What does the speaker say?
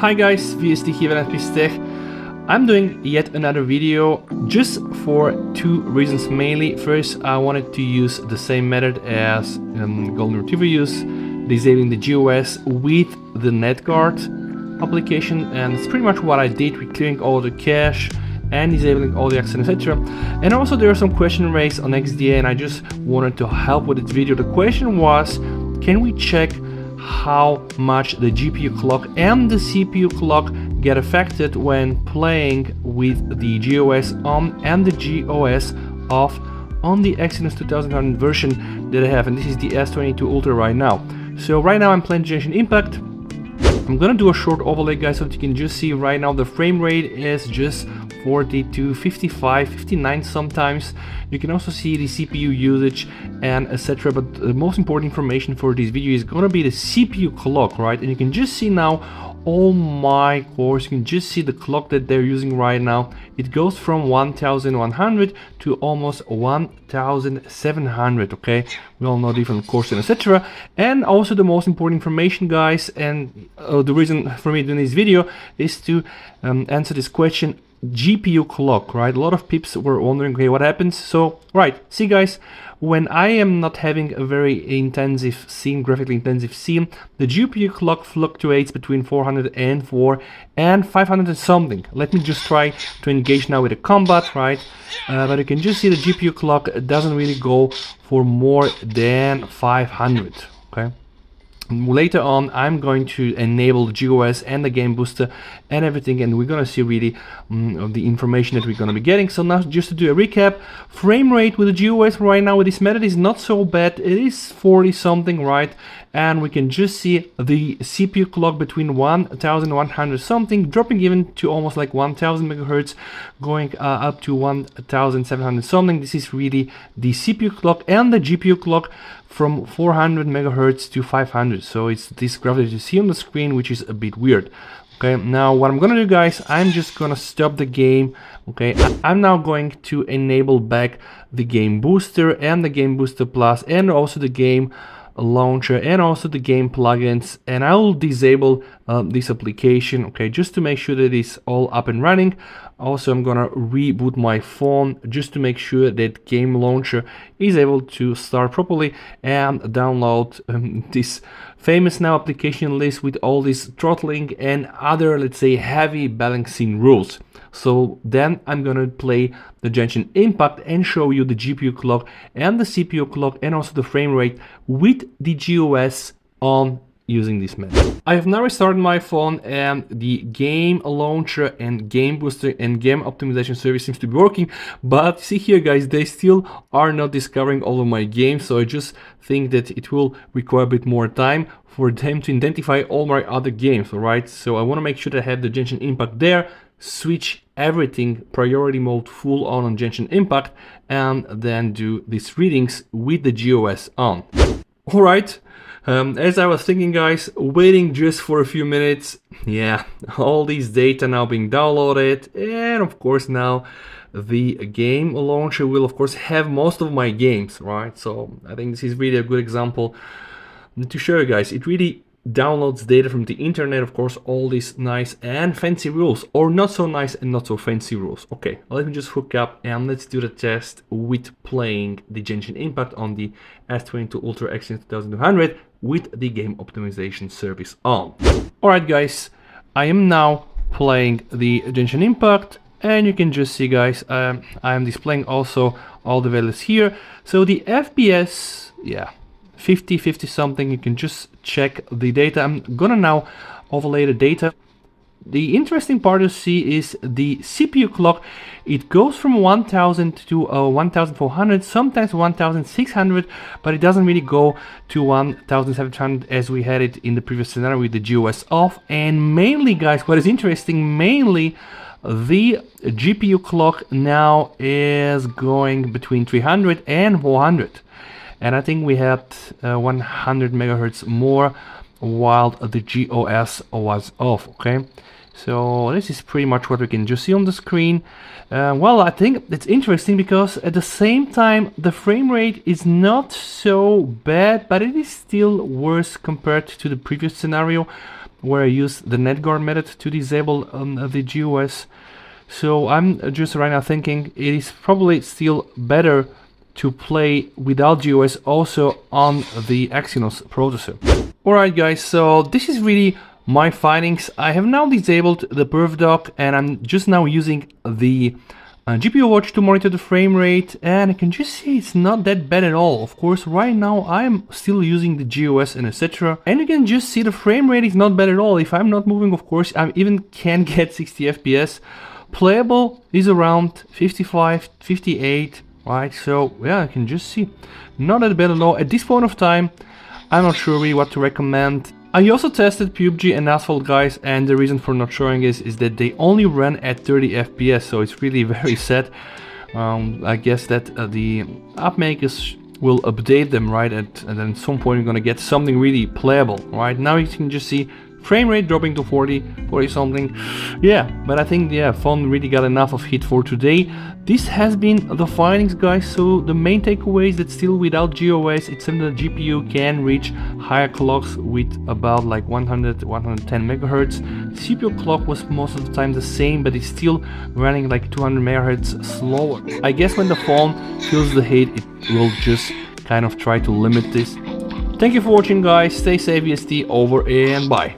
Hi guys, VST here with Tech. I'm doing yet another video just for two reasons mainly. First, I wanted to use the same method as Golden Retriever use, disabling the GOS with the Netguard application, and it's pretty much what I did with clearing all the cache and disabling all the access, etc. And also there are some questions raised on XDA and I just wanted to help with this video. The question was, can we check how much the GPU clock and the CPU clock get affected when playing with the GOS on and the GOS off on the Exynos 2000 version that I have, and this is the S22 Ultra right now. So right now I'm playing Genshin Impact. I'm gonna do a short overlay, guys, so that you can just see right now the frame rate is just 40 to 55, 59 sometimes. You can also see the CPU usage and etc. But the most important information for this video is gonna be the CPU clock, right? And you can just see now all my cores. You can just see the clock that they're using right now. It goes from 1100 to almost 1700. Okay, we all know different cores and etc. And also the most important information, guys, and the reason for me doing this video is to answer this question: GPU clock, right? A lot of peeps were wondering, okay, what happens? So, right, see guys, when I am not having a very intensive scene, graphically intensive scene, the GPU clock fluctuates between 404 and 500 and something. Let me just try to engage now with a combat, right? But you can just see the GPU clock doesn't really go for more than 500, okay? Later on, I'm going to enable the GOS and the game booster and everything, and we're gonna see really the information that we're gonna be getting. So now, just to do a recap, frame rate with the GOS right now with this method is not so bad. It is 40 something, right? And we can just see the CPU clock between 1100 something, dropping even to almost like 1000 megahertz, going up to 1700 something. This is really the CPU clock, and the GPU clock from 400 megahertz to 500. So it's this graph that you see on the screen, which is a bit weird. Okay, now what I'm gonna do, guys, I'm just gonna stop the game. Okay, I'm now going to enable back the game booster and the game booster plus, and also the game launcher and also the game plugins, and I will disable this application, okay, just to make sure that it's all up and running. Also, I'm gonna reboot my phone just to make sure that game launcher is able to start properly and download this famous now application list with all this throttling and other, let's say, heavy balancing rules. So then I'm gonna play the Genshin Impact and show you the GPU clock and the CPU clock and also the frame rate with the GOS on using this method. I have now restarted my phone and the game launcher and game booster and game optimization service seems to be working, but see here, guys, they still are not discovering all of my games. So I just think that it will require a bit more time for them to identify all my other games, all right? So I want to make sure that I have the Genshin Impact there, switch everything priority mode full on Genshin Impact, and then do these readings with the GOS on. All right. As I was thinking, guys, waiting just for a few minutes, yeah, all these data now being downloaded, and of course now the game launcher will of course have most of my games, right? So I think this is really a good example to show you guys. It really downloads data from the internet, of course, all these nice and fancy rules, or not so nice and not so fancy rules. Okay, let me just hook up and let's do the test with playing the Genshin Impact on the S22 Ultra Exynos 2200 with the game optimization service on. Alright, guys, I am now playing the Genshin Impact, and you can just see, guys, I am displaying also all the values here. So the FPS, yeah, 50 something. You can just check the data. I'm gonna now overlay the data. The interesting part to see is the CPU clock. It goes from 1000 to 1400, sometimes 1600, but it doesn't really go to 1700 as we had it in the previous scenario with the GOS off. And mainly, guys, what is interesting, mainly the GPU clock now is going between 300 and 400. And I think we had 100 megahertz more while the GOS was off, okay? So this is pretty much what we can just see on the screen. Well, I think it's interesting because at the same time the frame rate is not so bad, but it is still worse compared to the previous scenario where I used the Netguard method to disable the GOS. So I'm just right now thinking it is probably still better to play without GOS also on the Exynos processor. Alright guys, so this is really my findings. I have now disabled the PerfDog and I'm just now using the GPU watch to monitor the frame rate, and I can just see it's not that bad at all. Of course, right now I'm still using the GOS and etc. And you can just see the frame rate is not bad at all. If I'm not moving, of course, I even can get 60 FPS. Playable is around 55, 58, right? So yeah, I can just see not that bad at all. At this point of time, I'm not sure really what to recommend. I also tested PUBG and Asphalt guys, and the reason for not showing is that they only run at 30 FPS, so it's really very sad. I guess that the app makers will update them, right? And then at some point you're gonna get something really playable, right? Now you can just see frame rate dropping to 40 something. Yeah, but I think phone really got enough of hit for today. This has been the findings, guys. So the main takeaway is that still without GOS, it's in the GPU can reach higher clocks with about like 100, 110 megahertz. CPU clock was most of the time the same, but it's still running like 200 megahertz slower. I guess when the phone feels the heat, it will just kind of try to limit this. Thank you for watching, guys. Stay safe, EST, over and bye.